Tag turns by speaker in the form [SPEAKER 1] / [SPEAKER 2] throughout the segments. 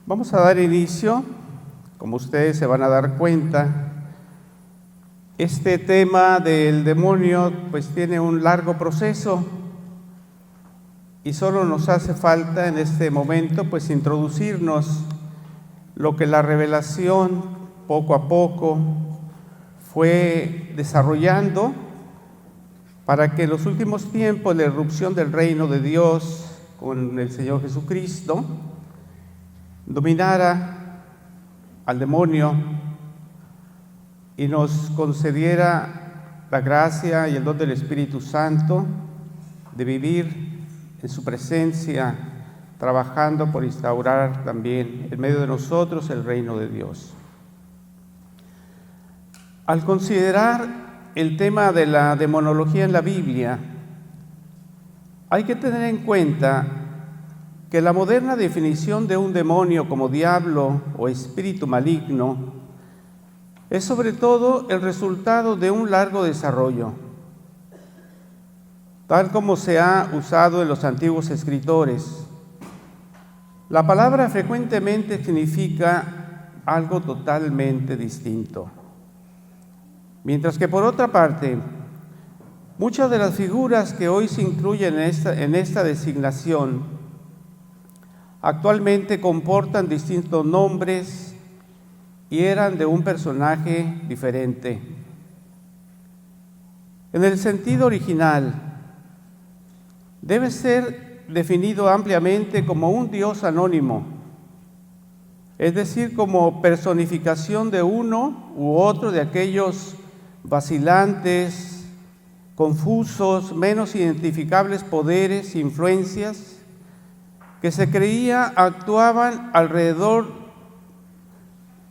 [SPEAKER 1] Vamos a dar inicio. Como ustedes se van a dar cuenta, este tema del demonio pues tiene un largo proceso y solo nos hace falta en este momento pues introducirnos lo que la revelación poco a poco fue desarrollando para que en los últimos tiempos la irrupción del reino de Dios con el Señor Jesucristo dominara al demonio y nos concediera la gracia y el don del Espíritu Santo de vivir en su presencia, trabajando por instaurar también en medio de nosotros el reino de Dios. Al considerar el tema de la demonología en la Biblia, hay que tener en cuenta que la moderna definición de un demonio como diablo o espíritu maligno es sobre todo el resultado de un largo desarrollo, tal como se ha usado en los antiguos escritores. La palabra frecuentemente significa algo totalmente distinto, mientras que por otra parte, muchas de las figuras que hoy se incluyen en esta designación actualmente comportan distintos nombres y eran de un personaje diferente. En el sentido original, debe ser definido ampliamente como un Dios anónimo, es decir, como personificación de uno u otro de aquellos vacilantes, confusos, menos identificables poderes, influencias, que se creía actuaban alrededor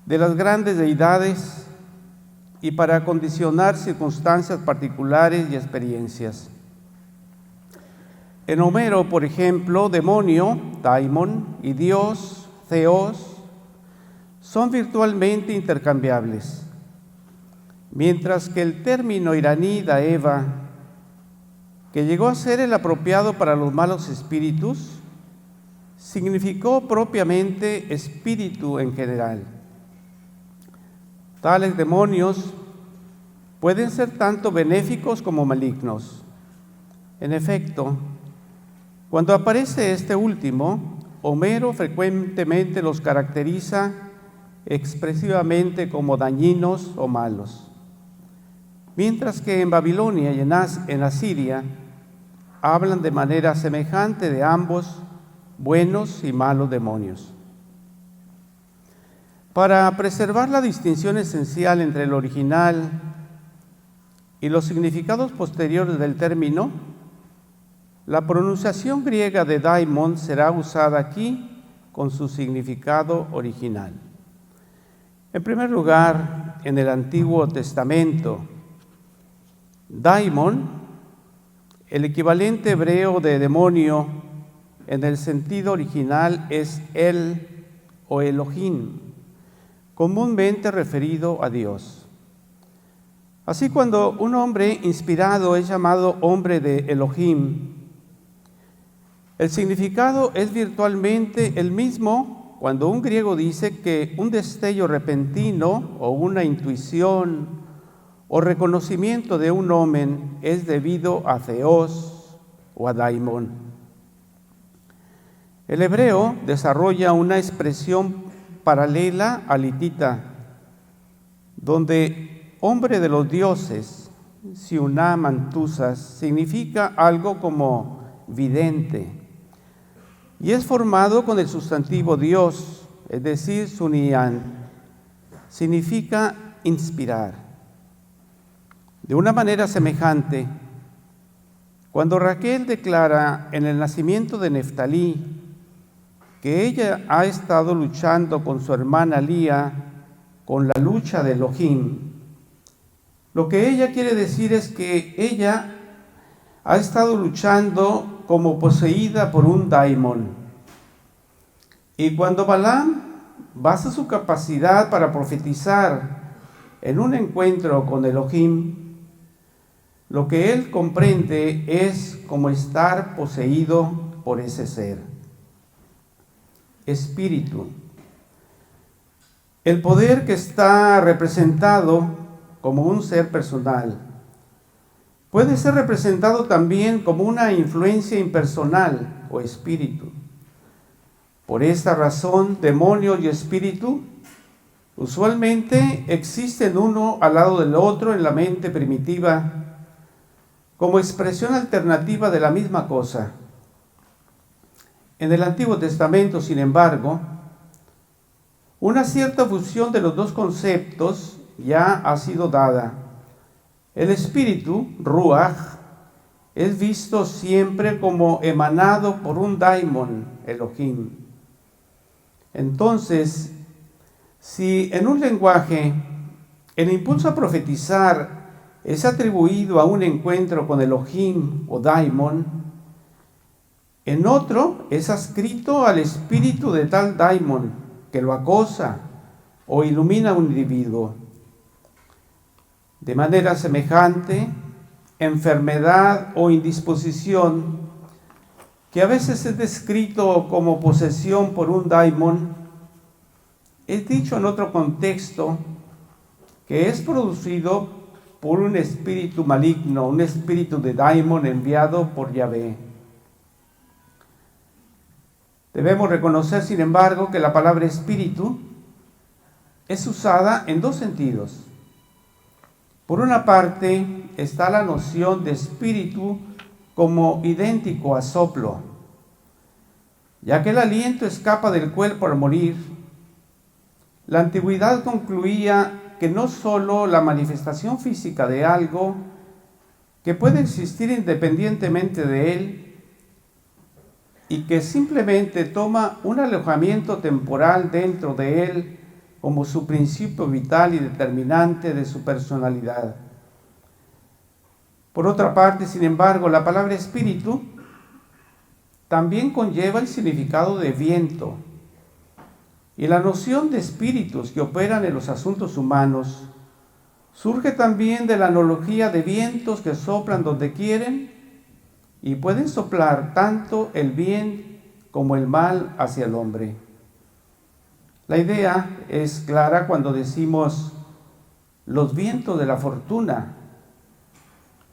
[SPEAKER 1] de las grandes deidades y para condicionar circunstancias particulares y experiencias. En Homero, por ejemplo, demonio, daimon, y Dios, theos, son virtualmente intercambiables, mientras que el término iraní daeva, que llegó a ser el apropiado para los malos espíritus, significó propiamente espíritu en general. Tales demonios pueden ser tanto benéficos como malignos. En efecto, cuando aparece este último, Homero frecuentemente los caracteriza expresivamente como dañinos o malos, mientras que en Babilonia y en Asiria hablan de manera semejante de ambos buenos y malos demonios. Para preservar la distinción esencial entre el original y los significados posteriores del término, la pronunciación griega de daimon será usada aquí con su significado original. En primer lugar, en el Antiguo Testamento, daimon, el equivalente hebreo de demonio, en el sentido original es El o Elohim, comúnmente referido a Dios. Así, cuando un hombre inspirado es llamado hombre de Elohim, el significado es virtualmente el mismo cuando un griego dice que un destello repentino o una intuición o reconocimiento de un omen es debido a Theos o a Daimon. El hebreo desarrolla una expresión paralela al hitita, donde hombre de los dioses, Siuná Mantusas, significa algo como vidente, y es formado con el sustantivo Dios, es decir, Sunian, significa inspirar. De una manera semejante, cuando Raquel declara en el nacimiento de Neftalí que ella ha estado luchando con su hermana Lía con la lucha de Elohim, lo que ella quiere decir es que ella ha estado luchando como poseída por un daimon. Y cuando Balaam basa su capacidad para profetizar en un encuentro con Elohim, lo que él comprende es como estar poseído por ese ser. Espíritu, El poder que está representado como un ser personal puede ser representado también como una influencia impersonal o espíritu. Por esta razón, demonio y espíritu usualmente existen uno al lado del otro en la mente primitiva como expresión alternativa de la misma cosa. En el Antiguo Testamento, sin embargo, una cierta fusión de los dos conceptos ya ha sido dada. El espíritu, Ruach, es visto siempre como emanado por un daimon, Elohim. Entonces, si en un lenguaje el impulso a profetizar es atribuido a un encuentro con Elohim o daimon, en otro es adscrito al espíritu de tal daimon que lo acosa o ilumina a un individuo. De manera semejante, enfermedad o indisposición, que a veces es descrito como posesión por un daimon, es dicho en otro contexto que es producido por un espíritu maligno, un espíritu de daimon enviado por Yahvé. Debemos reconocer, sin embargo, que la palabra espíritu es usada en dos sentidos. Por una parte está la noción de espíritu como idéntico a soplo, ya que el aliento escapa del cuerpo al morir. La antigüedad concluía que no sólo la manifestación física de algo que puede existir independientemente de él y que simplemente toma un alojamiento temporal dentro de él como su principio vital y determinante de su personalidad. Por otra parte, sin embargo, la palabra espíritu también conlleva el significado de viento, y la noción de espíritus que operan en los asuntos humanos surge también de la analogía de vientos que soplan donde quieren y pueden soplar tanto el bien como el mal hacia el hombre. La idea es clara cuando decimos los vientos de la fortuna,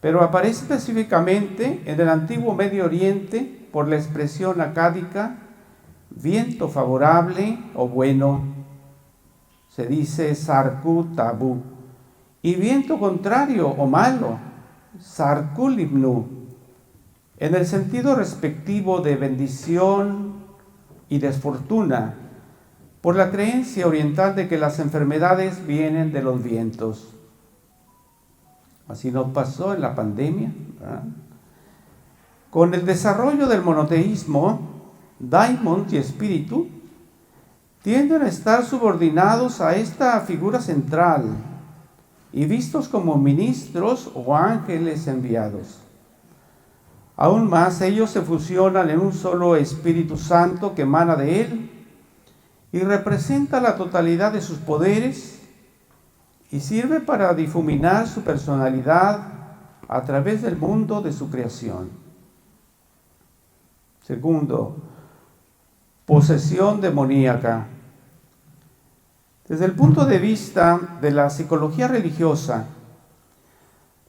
[SPEAKER 1] pero aparece específicamente en el antiguo Medio Oriente por la expresión acádica viento favorable o bueno, se dice sarku tabu, y viento contrario o malo, sarku libnu, en el sentido respectivo de bendición y desfortuna, por la creencia oriental de que las enfermedades vienen de los vientos. Así nos pasó en la pandemia, ¿verdad? Con el desarrollo del monoteísmo, daimon y espíritu tienden a estar subordinados a esta figura central y vistos como ministros o ángeles enviados. Aún más, ellos se fusionan en un solo Espíritu Santo que emana de él y representa la totalidad de sus poderes y sirve para difuminar su personalidad a través del mundo de su creación. Segundo, posesión demoníaca. Desde el punto de vista de la psicología religiosa,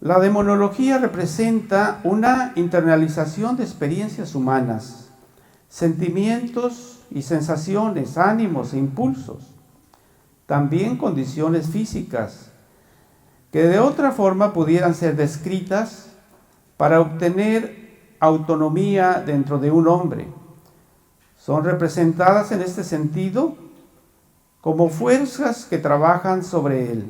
[SPEAKER 1] la demonología representa una internalización de experiencias humanas, sentimientos y sensaciones, ánimos e impulsos, también condiciones físicas, que de otra forma pudieran ser descritas para obtener autonomía dentro de un hombre. Son representadas en este sentido como fuerzas que trabajan sobre él.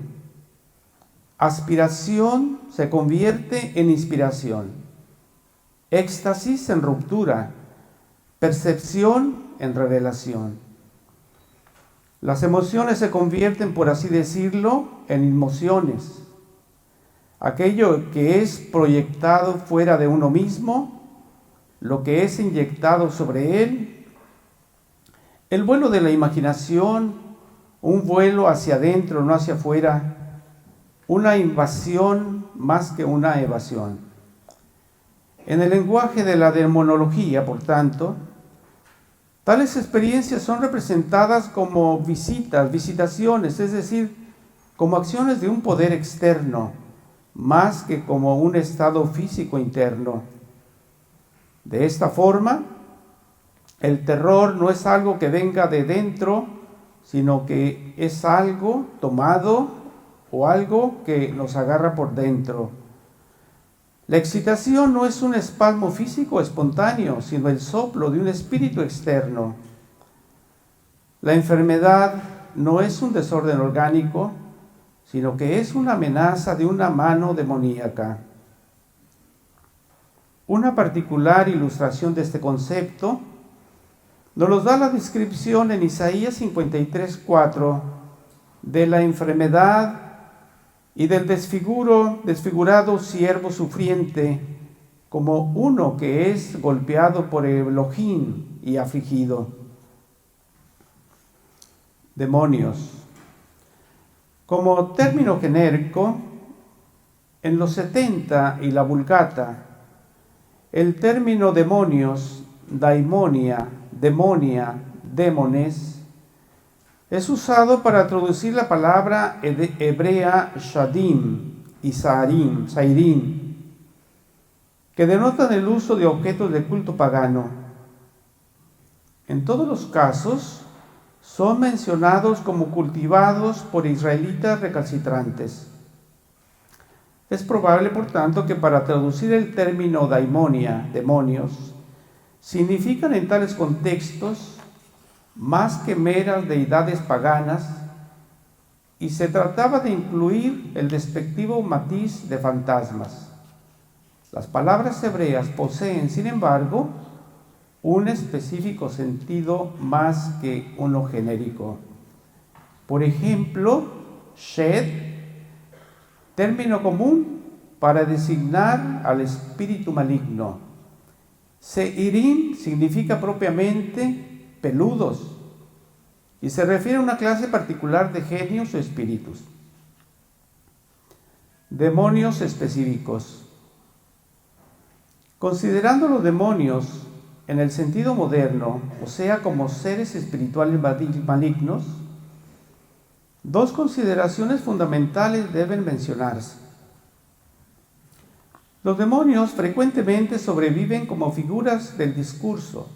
[SPEAKER 1] Aspiración se convierte en inspiración, éxtasis en ruptura, percepción en revelación. Las emociones se convierten, por así decirlo, en inmociones. Aquello que es proyectado fuera de uno mismo, lo que es inyectado sobre él, el vuelo de la imaginación, un vuelo hacia adentro, no hacia afuera, una invasión más que una evasión. En el lenguaje de la demonología, por tanto, Tales experiencias son representadas como visitaciones, es decir, como acciones de un poder externo, más que como un estado físico interno. De esta forma, el terror no es algo que venga de dentro, sino que es algo tomado o algo que nos agarra por dentro. La excitación no es un espasmo físico espontáneo, sino el soplo de un espíritu externo. La enfermedad no es un desorden orgánico, sino que es una amenaza de una mano demoníaca. Una particular ilustración de este concepto nos lo da la descripción en Isaías 53:4 de la enfermedad y del desfigurado siervo sufriente, como uno que es golpeado por Elohim y afligido. Demonios. Como término genérico, en los 70 y la Vulgata, el término demonios, daimonia, demonia, demones, es usado para traducir la palabra hebrea shadim y sairim, que denotan el uso de objetos de culto pagano. En todos los casos, son mencionados como cultivados por israelitas recalcitrantes. Es probable, por tanto, que para traducir el término daimonia, demonios, significan en tales contextos más que meras deidades paganas, y se trataba de incluir el despectivo matiz de fantasmas. Las palabras hebreas poseen, sin embargo, un específico sentido más que uno genérico. Por ejemplo, shed, término común para designar al espíritu maligno. Seirim significa propiamente peludos, y se refiere a una clase particular de genios o espíritus. Demonios específicos. Considerando los demonios en el sentido moderno, o sea, como seres espirituales malignos, dos consideraciones fundamentales deben mencionarse. Los demonios frecuentemente sobreviven como figuras del discurso,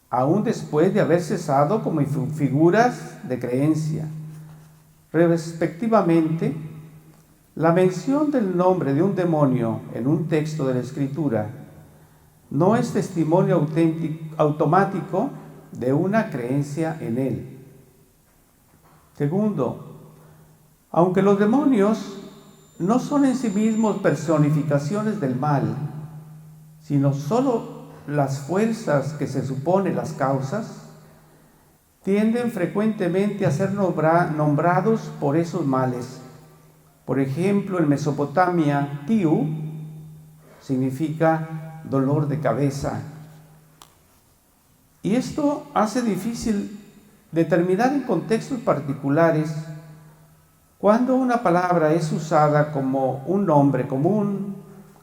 [SPEAKER 1] aún después de haber cesado como figuras de creencia. Respectivamente, la mención del nombre de un demonio en un texto de la Escritura no es testimonio automático de una creencia en él. Segundo, aunque los demonios no son en sí mismos personificaciones del mal, sino solo las fuerzas que se supone las causas, tienden frecuentemente a ser nombrados por esos males. Por ejemplo, en Mesopotamia, Tiu significa dolor de cabeza. Y esto hace difícil determinar en contextos particulares cuando una palabra es usada como un nombre común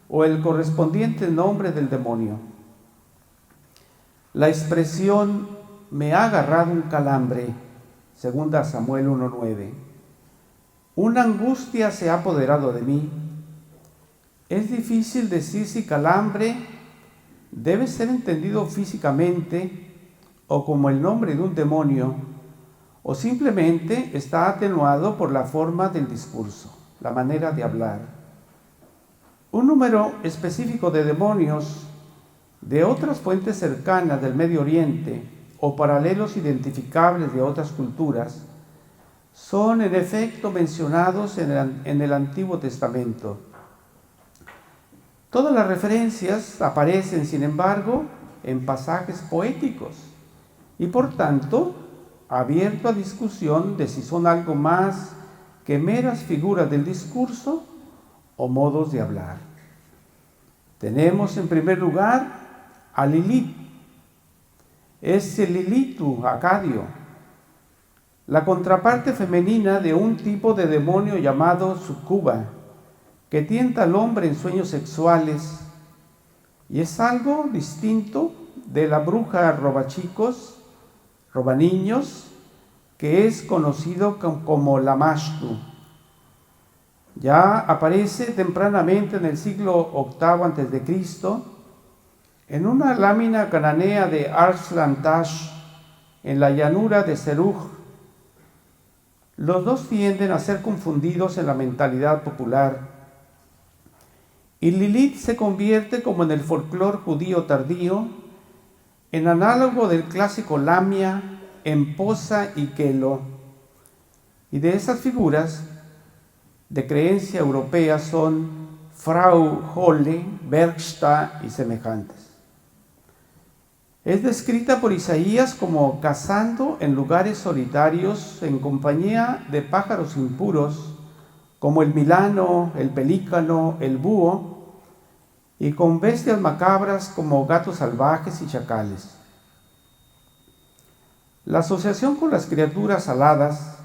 [SPEAKER 1] o el correspondiente nombre del demonio. La expresión me ha agarrado un calambre, 2 Samuel 1:9. Una angustia se ha apoderado de mí. Es difícil decir si calambre debe ser entendido físicamente o como el nombre de un demonio, o simplemente está atenuado por la forma del discurso, la manera de hablar. Un número específico de demonios de otras fuentes cercanas del Medio Oriente o paralelos identificables de otras culturas son en efecto mencionados en el Antiguo Testamento. Todas las referencias aparecen, sin embargo, en pasajes poéticos y por tanto abierto a discusión de si son algo más que meras figuras del discurso o modos de hablar. Tenemos en primer lugar a Lilith, es el Lilitu acadio, la contraparte femenina de un tipo de demonio llamado sucuba, que tienta al hombre en sueños sexuales, y es algo distinto de la bruja robachicos, robaniños, que es conocido como Lamashtu. Ya aparece tempranamente en el siglo VIII a.C. en una lámina cananea de Arslan-Tash en la llanura de Seruj. Los dos tienden a ser confundidos en la mentalidad popular. Y Lilith se convierte, como en el folclore judío tardío, en análogo del clásico Lamia, Emposa y Kelo. Y de esas figuras de creencia europea son Frau Holle, Bergsta y semejantes. Es descrita por Isaías como cazando en lugares solitarios en compañía de pájaros impuros, como el milano, el pelícano, el búho, y con bestias macabras como gatos salvajes y chacales. La asociación con las criaturas aladas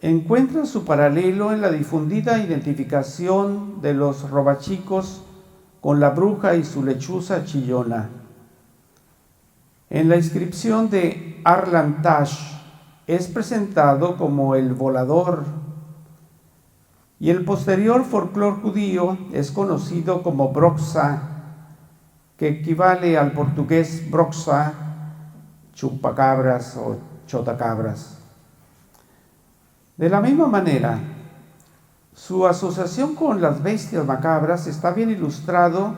[SPEAKER 1] encuentra su paralelo en la difundida identificación de los robachicos con la bruja y su lechuza chillona. En la inscripción de Arlan-Tash es presentado como el volador, y el posterior folclore judío es conocido como Broxa, que equivale al portugués broxa, chupacabras o chotacabras. De la misma manera, su asociación con las bestias macabras está bien ilustrado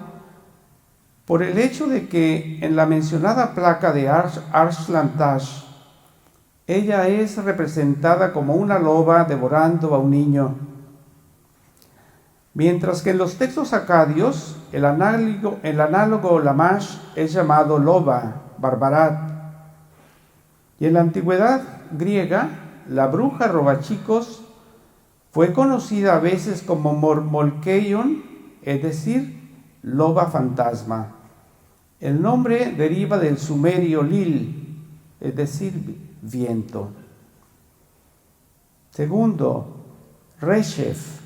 [SPEAKER 1] por el hecho de que en la mencionada placa de Arslan-Tash, ella es representada como una loba devorando a un niño, mientras que en los textos acadios el análogo Lamash es llamado loba, barbarat, y en la antigüedad griega la bruja robachicos fue conocida a veces como Mormolkeion, es decir, loba fantasma. El nombre deriva del sumerio Lil, es decir, viento. Segundo, Reshef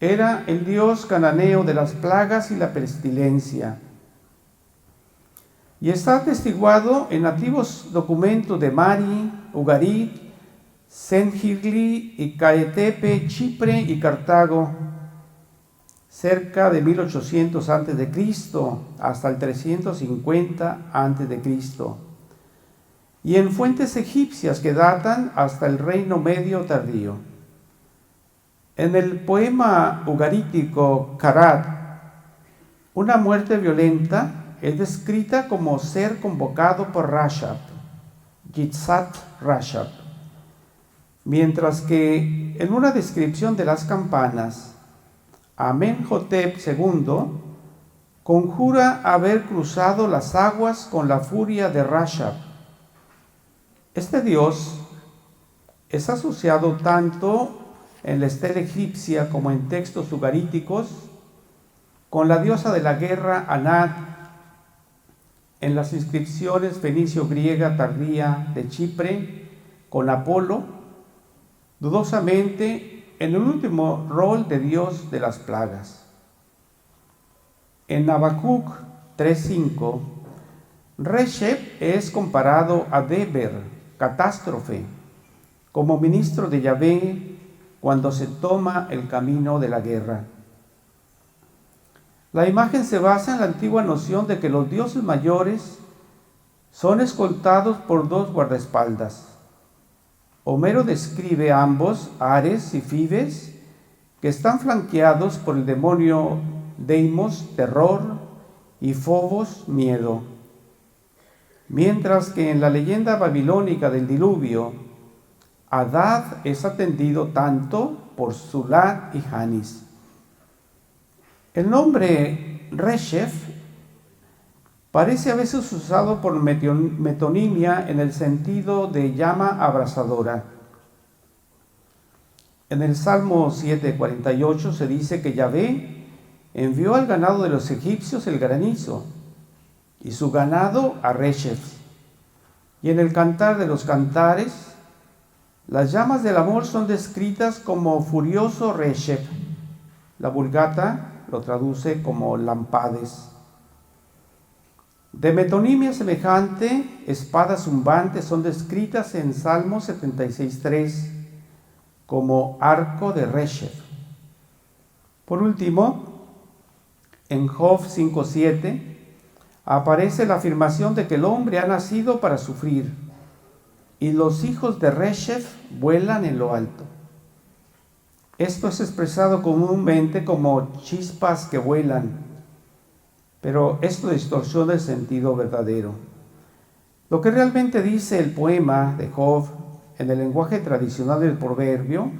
[SPEAKER 1] era el dios cananeo de las plagas y la pestilencia, y está atestiguado en nativos documentos de Mari, Ugarit, Senhirli y Caetepe, Chipre y Cartago, cerca de 1800 a.C. hasta el 350 a.C., y en fuentes egipcias que datan hasta el Reino Medio tardío. En el poema ugarítico Karat, una muerte violenta es descrita como ser convocado por Rashab, Yitzhak Rashab, mientras que en una descripción de las campanas, Amenhotep II conjura haber cruzado las aguas con la furia de Rashab. Este dios es asociado tanto en la estela egipcia como en textos ugaríticos con la diosa de la guerra Anat, en las inscripciones fenicio-griega tardía de Chipre con Apolo, dudosamente en el último rol de dios de las plagas. En Habacuc 3:5, Reshef es comparado a Deber, catástrofe, como ministro de Yahvé cuando se toma el camino de la guerra. La imagen se basa en la antigua noción de que los dioses mayores son escoltados por dos guardaespaldas. Homero describe a ambos, Ares y Fibes, que están flanqueados por el demonio Deimos, terror, y Fobos, miedo. Mientras que en la leyenda babilónica del diluvio, Hadad es atendido tanto por Sulat y Janis. El nombre Reshef parece a veces usado por metonimia en el sentido de llama abrasadora. En el Salmo 7:48 se dice que Yahvé envió al ganado de los egipcios el granizo y su ganado a Reshef. Y en el Cantar de los Cantares, las llamas del amor son descritas como furioso Reshef. La Vulgata lo traduce como lampades. De metonimia semejante, espadas zumbantes son descritas en Salmo 76.3 como arco de Reshef. Por último, en Job 5.7 aparece la afirmación de que el hombre ha nacido para sufrir y los hijos de Reshef vuelan en lo alto. Esto es expresado comúnmente como chispas que vuelan, pero esto distorsiona el sentido verdadero. Lo que realmente dice el poema de Job en el lenguaje tradicional del proverbio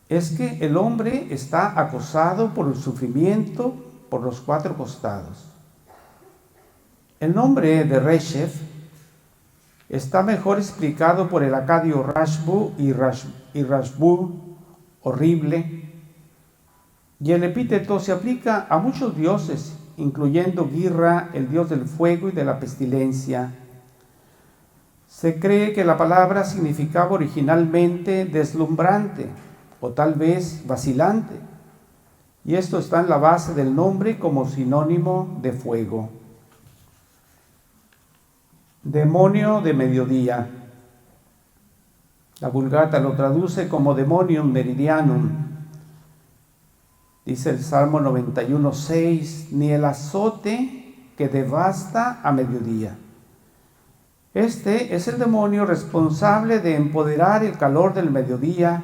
[SPEAKER 1] es que el hombre está acosado por el sufrimiento por los cuatro costados. El nombre de Reshef está mejor explicado por el acadio Rashbu y Rashbu, horrible, y el epíteto se aplica a muchos dioses, incluyendo Girra, el dios del fuego y de la pestilencia. Se cree que la palabra significaba originalmente deslumbrante o tal vez vacilante, y esto está en la base del nombre como sinónimo de fuego. Demonio de mediodía. La Vulgata lo traduce como demonium meridianum. Dice el Salmo 91.6, ni el azote que devasta a mediodía. Este es el demonio responsable de empoderar el calor del mediodía,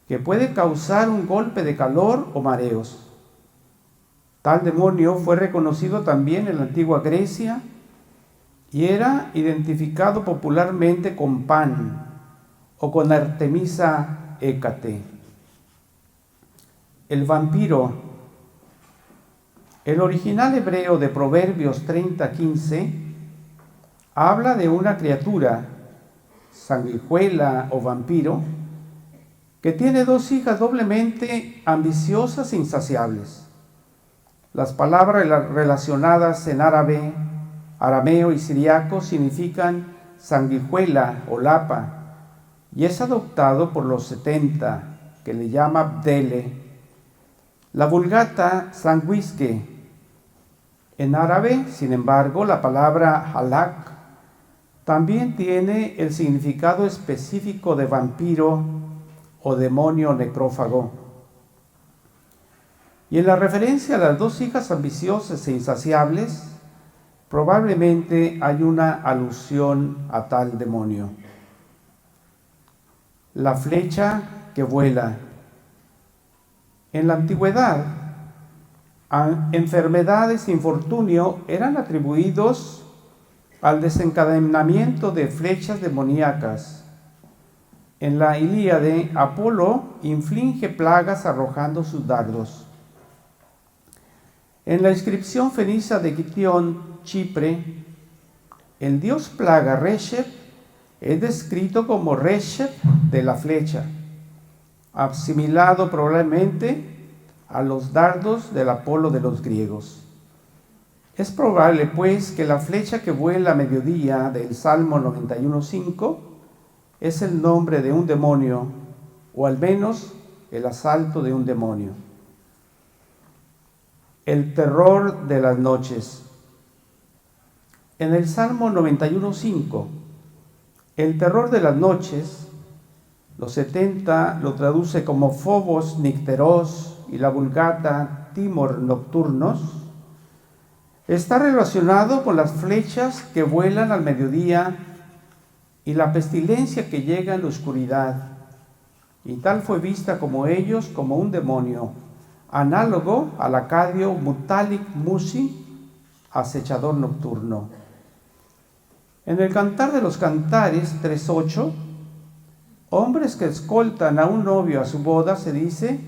[SPEAKER 1] que puede causar un golpe de calor o mareos. Tal demonio fue reconocido también en la antigua Grecia y era identificado popularmente con Pan o con Artemisa Hécate. El vampiro. El original hebreo de Proverbios 30:15 habla de una criatura, sanguijuela o vampiro, que tiene dos hijas doblemente ambiciosas e insaciables. Las palabras relacionadas en árabe, arameo y siriaco significan sanguijuela o lapa, y es adoptado por los 70, que le llama Bdele. La Vulgata sanguisque. En árabe, sin embargo, la palabra halak también tiene el significado específico de vampiro o demonio necrófago. Y en la referencia a las dos hijas ambiciosas e insaciables, probablemente hay una alusión a tal demonio. La flecha que vuela. En la antigüedad, enfermedades e infortunio eran atribuidos al desencadenamiento de flechas demoníacas. En la Ilíade, Apolo inflige plagas arrojando sus dardos. En la inscripción fenicia de Gitión, Chipre, el dios plaga Reshef es descrito como Reshef de la flecha, asimilado probablemente a los dardos del Apolo de los griegos. Es probable, pues, que la flecha que vuela a mediodía del Salmo 91.5 es el nombre de un demonio, o al menos el asalto de un demonio. El terror de las noches. En el Salmo 91.5, el terror de las noches, los 70 lo traduce como Phobos nicteros y la Vulgata Timor nocturnos, está relacionado con las flechas que vuelan al mediodía y la pestilencia que llega en la oscuridad, y tal fue vista como ellos como un demonio, análogo al acadio Mutalik Musi, acechador nocturno. En el Cantar de los Cantares 3.8, hombres que escoltan a un novio a su boda, se dice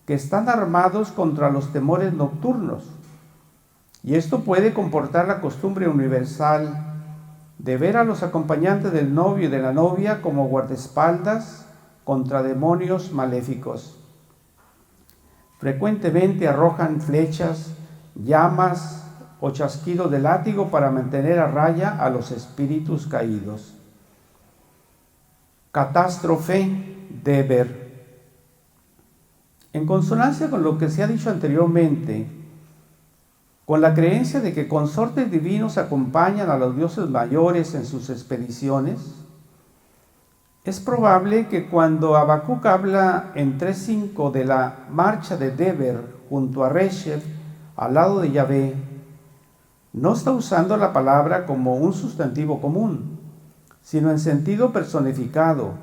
[SPEAKER 1] que están armados contra los temores nocturnos, y esto puede comportar la costumbre universal de ver a los acompañantes del novio y de la novia como guardaespaldas contra demonios maléficos. Frecuentemente arrojan flechas, llamas o chasquidos de látigo para mantener a raya a los espíritus caídos. Catástrofe Deber. En consonancia con lo que se ha dicho anteriormente, con la creencia de que consortes divinos acompañan a los dioses mayores en sus expediciones, es probable que cuando Habacuc habla en 3:5 de la marcha de Deber junto a Reshef, al lado de Yahvé, no está usando la palabra como un sustantivo común, sino en sentido personificado,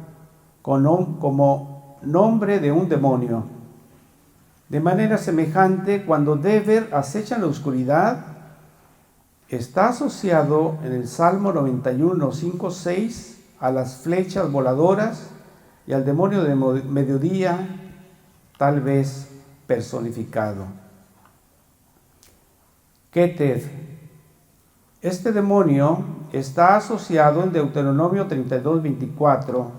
[SPEAKER 1] como nombre de un demonio. De manera semejante, cuando Deber acecha en la oscuridad, está asociado en el Salmo 91, 5, 6 a las flechas voladoras y al demonio de mediodía, tal vez personificado. Keter. Este demonio está asociado en Deuteronomio 32, 24.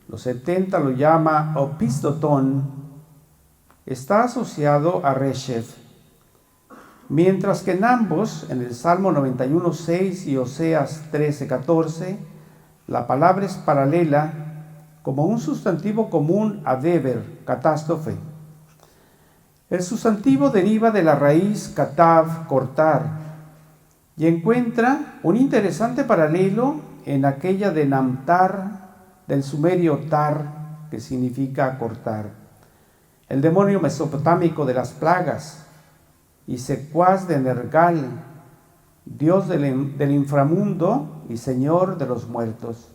[SPEAKER 1] Los 70 lo llama Opistotón. Está asociado a Reshef. Mientras que en ambos, en el Salmo 91, 6 y Oseas 13, 14, la palabra es paralela como un sustantivo común a Deber, catástrofe. El sustantivo deriva de la raíz katav, cortar, y encuentra un interesante paralelo en aquella de namtar, del sumerio tar, que significa cortar. El demonio mesopotámico de las plagas, y secuaz de Nergal, dios del inframundo y señor de los muertos.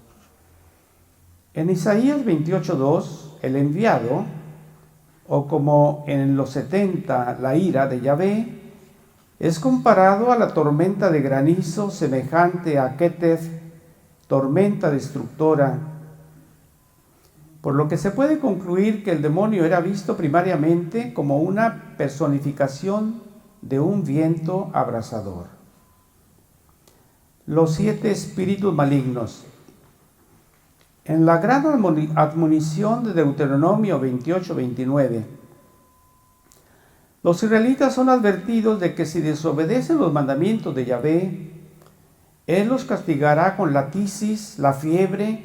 [SPEAKER 1] En Isaías 28:2, el enviado, o como en los 70, la ira de Yahvé, es comparado a la tormenta de granizo semejante a Ketef, tormenta destructora, por lo que se puede concluir que el demonio era visto primariamente como una personificación de un viento abrasador. Los 7 espíritus malignos. En la gran admonición de Deuteronomio 28, 29, los israelitas son advertidos de que si desobedecen los mandamientos de Yahvé, Él los castigará con la tisis, la fiebre,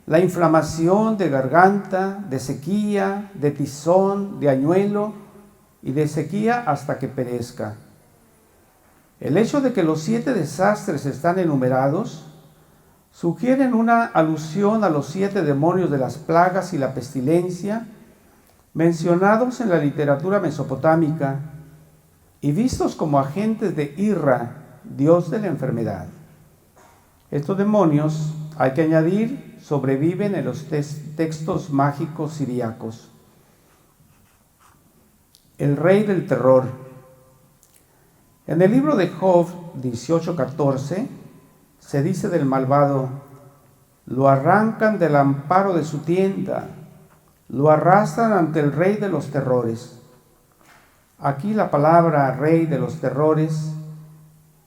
[SPEAKER 1] la inflamación de garganta, de sequía, de tizón, de añuelo y de sequía hasta que perezca. El hecho de que los 7 desastres están enumerados sugieren una alusión a los 7 demonios de las plagas y la pestilencia mencionados en la literatura mesopotámica y vistos como agentes de Irra, dios de la enfermedad. Estos demonios, hay que añadir, sobreviven en los textos mágicos siríacos. El rey del terror. En el libro de Job 18:14 se dice del malvado: lo arrancan del amparo de su tienda, lo arrastran ante el rey de los terrores. Aquí la palabra rey de los terrores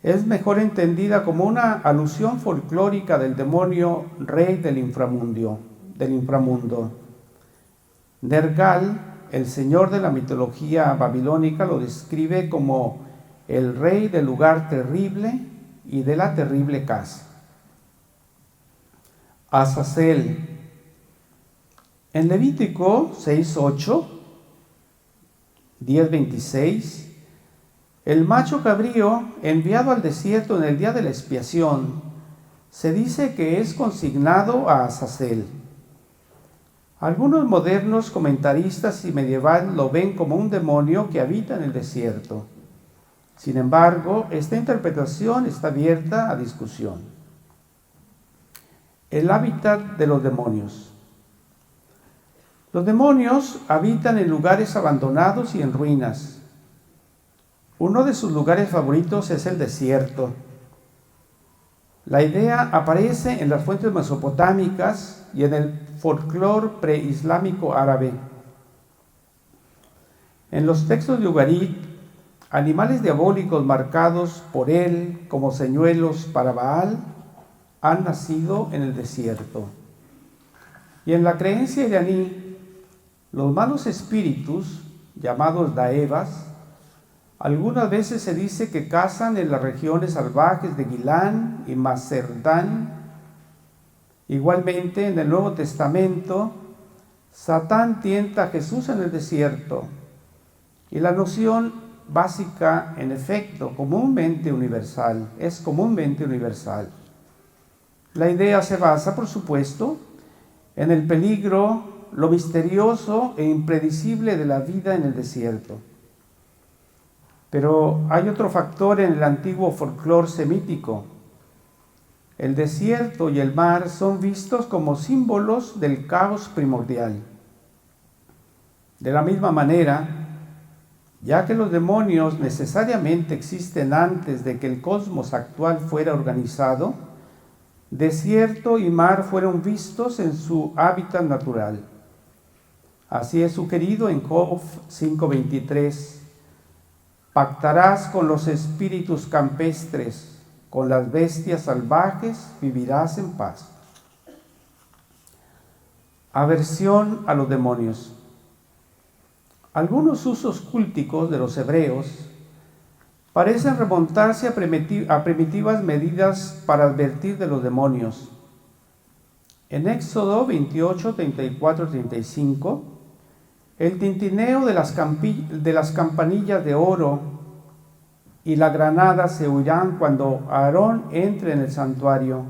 [SPEAKER 1] es mejor entendida como una alusión folclórica del demonio rey del inframundo. Nergal, el señor de la mitología babilónica, lo describe como el rey del lugar terrible y de la terrible casa. Azazel. En Levítico 6:8, 10:26, el macho cabrío enviado al desierto en el día de la expiación, se dice que es consignado a Azazel. Algunos modernos comentaristas y medievales lo ven como un demonio que habita en el desierto. Sin embargo, esta interpretación está abierta a discusión. El hábitat de los demonios. Los demonios habitan en lugares abandonados y en ruinas. Uno de sus lugares favoritos es el desierto. La idea aparece en las fuentes mesopotámicas y en el folclore preislámico árabe. En los textos de Ugarit, animales diabólicos marcados por él como señuelos para Baal han nacido en el desierto. Y en la creencia iraní, los malos espíritus, llamados daevas, algunas veces se dice que cazan en las regiones salvajes de Gilán y Mazardán. Igualmente, en el Nuevo Testamento, Satán tienta a Jesús en el desierto, y la noción básica, en efecto, comúnmente universal, es comúnmente universal. La idea se basa, por supuesto, en el peligro, lo misterioso e impredecible de la vida en el desierto. Pero hay otro factor en el antiguo folclore semítico. El desierto y el mar son vistos como símbolos del caos primordial. De la misma manera, ya que los demonios necesariamente existen antes de que el cosmos actual fuera organizado, desierto y mar fueron vistos en su hábitat natural. Así es sugerido en Job 5:23. Pactarás con los espíritus campestres, con las bestias salvajes vivirás en paz. Aversión a los demonios. Algunos usos cúlticos de los hebreos parecen remontarse a primitivas medidas para advertir de los demonios. En Éxodo 28, 34, 35, el tintineo de las campanillas de oro y la granada se oirán cuando Aarón entre en el santuario,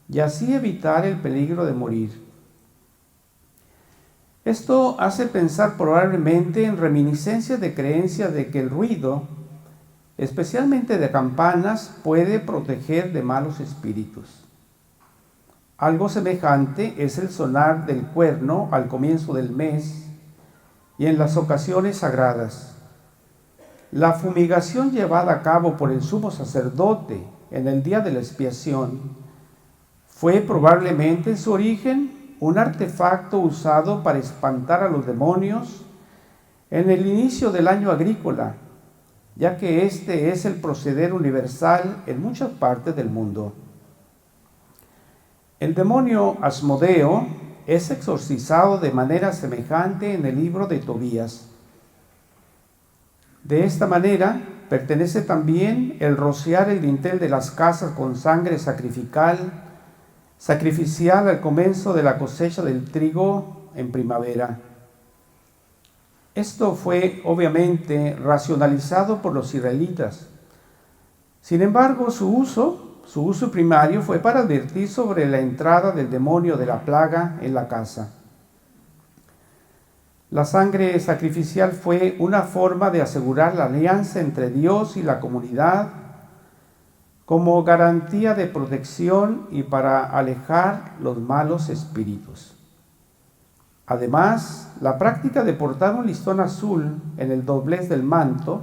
[SPEAKER 1] y así evitar el peligro de morir. Esto hace pensar probablemente en reminiscencias de creencias de que el ruido, especialmente de campanas, puede proteger de malos espíritus. Algo semejante es el sonar del cuerno al comienzo del mes y en las ocasiones sagradas. La fumigación llevada a cabo por el sumo sacerdote en el día de la expiación fue probablemente en su origen un artefacto usado para espantar a los demonios en el inicio del año agrícola, ya que este es el proceder universal en muchas partes del mundo. El demonio Asmodeo es exorcizado de manera semejante en el libro de Tobías. De esta manera, pertenece también el rociar el dintel de las casas con sangre sacrificial al comienzo de la cosecha del trigo en primavera. Esto fue obviamente racionalizado por los israelitas. Sin embargo, su uso primario fue para advertir sobre la entrada del demonio de la plaga en la casa. La sangre sacrificial fue una forma de asegurar la alianza entre Dios y la comunidad como garantía de protección y para alejar los malos espíritus. Además, la práctica de portar un listón azul en el doblez del manto,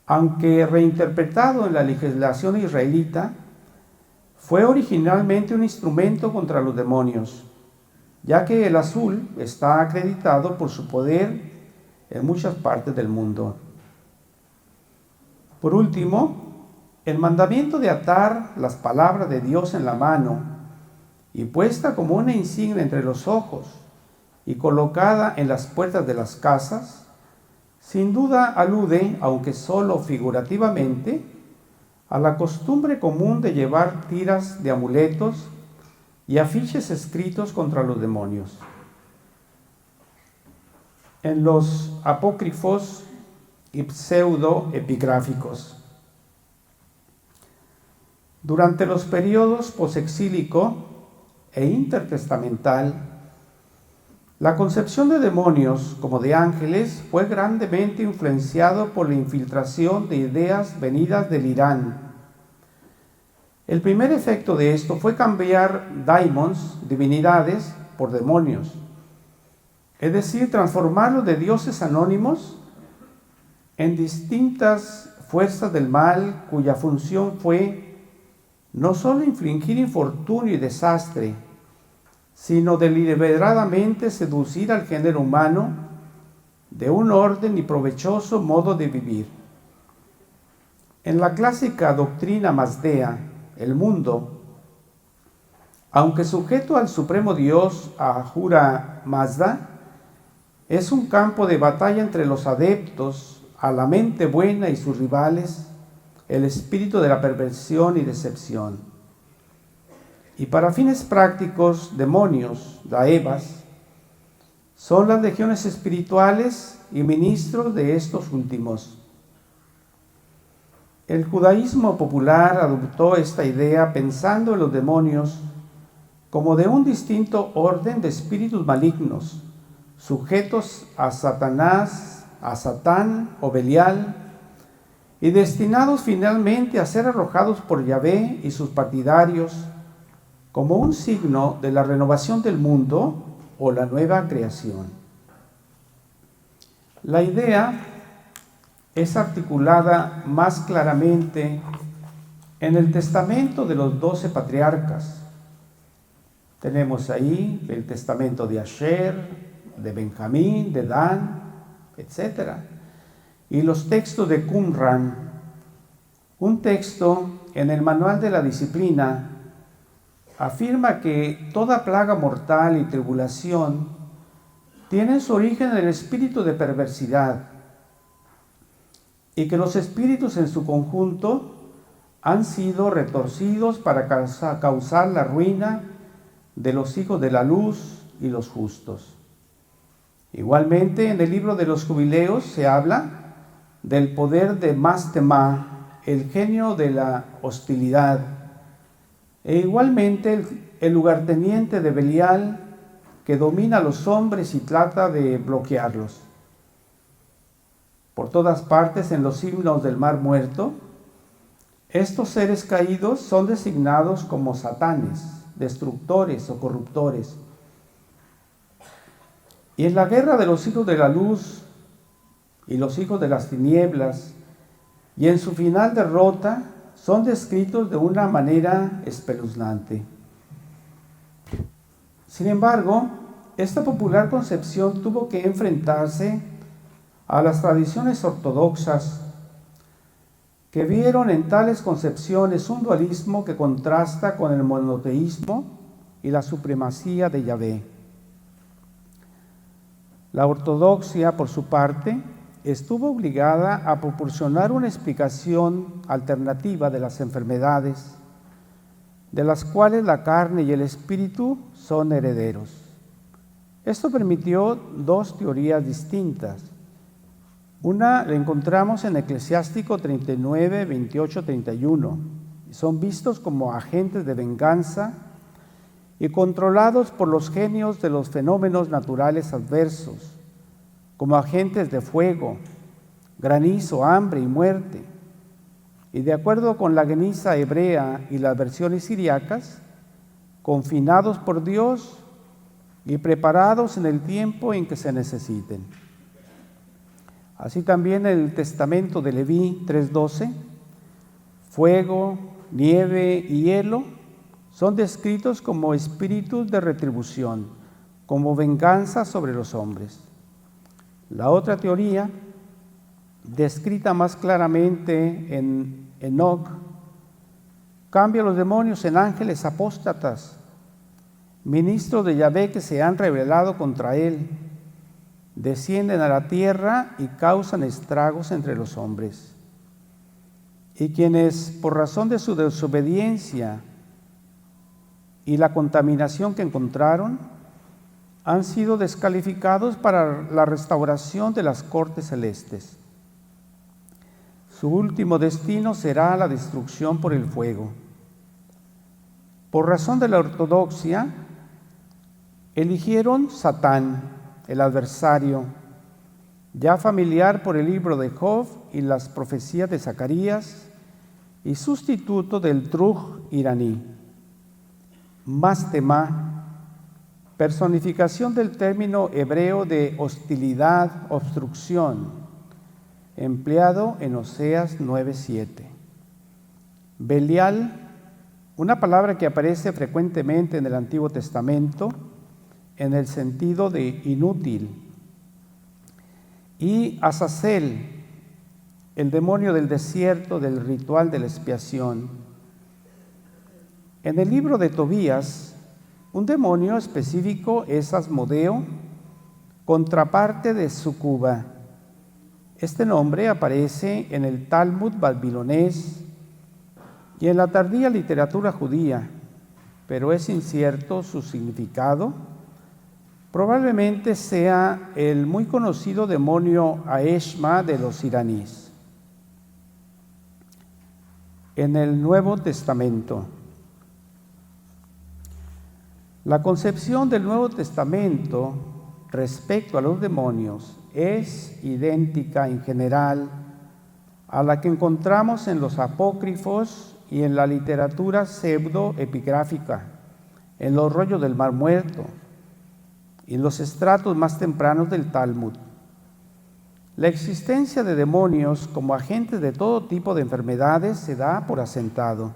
[SPEAKER 1] aunque reinterpretado en la legislación israelita, fue originalmente un instrumento contra los demonios, ya que el azul está acreditado por su poder en muchas partes del mundo. Por último, el mandamiento de atar las palabras de Dios en la mano y puesta como una insignia entre los ojos y colocada en las puertas de las casas, sin duda alude, aunque solo figurativamente, a la costumbre común de llevar tiras de amuletos y afiches escritos contra los demonios. En los apócrifos y pseudoepigráficos. Durante los periodos posexílico e intertestamental, la concepción de demonios como de ángeles fue grandemente influenciado por la infiltración de ideas venidas del Irán. El primer efecto de esto fue cambiar daimons, divinidades, por demonios, es decir, transformarlos de dioses anónimos en distintas fuerzas del mal cuya función fue no solo infligir infortunio y desastre, sino deliberadamente seducir al género humano de un orden y provechoso modo de vivir. En la clásica doctrina mazdea, el mundo, aunque sujeto al supremo Dios Ahura Mazda, es un campo de batalla entre los adeptos a la mente buena y sus rivales, el espíritu de la perversión y decepción. Y para fines prácticos, demonios, daevas, son las legiones espirituales y ministros de estos últimos. El judaísmo popular adoptó esta idea pensando en los demonios como de un distinto orden de espíritus malignos, sujetos a Satanás, a Satán o Belial, y destinados finalmente a ser arrojados por Yahvé y sus partidarios como un signo de la renovación del mundo o la nueva creación. La idea es articulada más claramente en el testamento de los 12 patriarcas. Tenemos ahí el testamento de Asher, de Benjamín, de Dan, etc. Y los textos de Qumran, un texto en el Manual de la Disciplina, afirma que toda plaga mortal y tribulación tienen su origen en el espíritu de perversidad y que los espíritus en su conjunto han sido retorcidos para causar la ruina de los hijos de la luz y los justos. Igualmente, en el libro de los Jubileos se habla del poder de Mastema, el genio de la hostilidad, e igualmente el lugarteniente de Belial, que domina a los hombres y trata de bloquearlos. Por todas partes en los himnos del Mar Muerto, estos seres caídos son designados como satanes, destructores o corruptores. Y en la guerra de los hijos de la luz y los hijos de las tinieblas, y en su final derrota, son descritos de una manera espeluznante. Sin embargo, esta popular concepción tuvo que enfrentarse a las tradiciones ortodoxas que vieron en tales concepciones un dualismo que contrasta con el monoteísmo y la supremacía de Yahvé. La ortodoxia, por su parte, estuvo obligada a proporcionar una explicación alternativa de las enfermedades, de las cuales la carne y el espíritu son herederos. Esto permitió dos teorías distintas. Una la encontramos en Eclesiástico 39, 28, 31. Son vistos como agentes de venganza y controlados por los genios de los fenómenos naturales adversos, como agentes de fuego, granizo, hambre y muerte. Y de acuerdo con la Geniza hebrea y las versiones siriacas, confinados por Dios y preparados en el tiempo en que se necesiten. Así también el testamento de Leví 3:12, fuego, nieve y hielo son descritos como espíritus de retribución, como venganza sobre los hombres. La otra teoría, descrita más claramente en Enoc, cambia a los demonios en ángeles apóstatas, ministros de Yahvé que se han rebelado contra él, descienden a la tierra y causan estragos entre los hombres. Y quienes, por razón de su desobediencia y la contaminación que encontraron, han sido descalificados para la restauración de las cortes celestes. Su último destino será la destrucción por el fuego. Por razón de la ortodoxia, eligieron Satán, el adversario, ya familiar por el libro de Job y las profecías de Zacarías, y sustituto del Druj iraní. Mastema, personificación del término hebreo de hostilidad, obstrucción, empleado en Oseas 9:7. Belial, una palabra que aparece frecuentemente en el Antiguo Testamento en el sentido de inútil. Y Azazel, el demonio del desierto del ritual de la expiación. En el libro de Tobías, un demonio específico es Asmodeo, contraparte de Sucuba. Este nombre aparece en el Talmud babilonés y en la tardía literatura judía, pero es incierto su significado. Probablemente sea el muy conocido demonio Aeshma de los iraníes. en el Nuevo Testamento. La concepción del Nuevo Testamento respecto a los demonios es idéntica en general a la que encontramos en los apócrifos y en la literatura pseudoepigráfica, en los rollos del Mar Muerto y en los estratos más tempranos del Talmud. La existencia de demonios como agentes de todo tipo de enfermedades se da por asentado.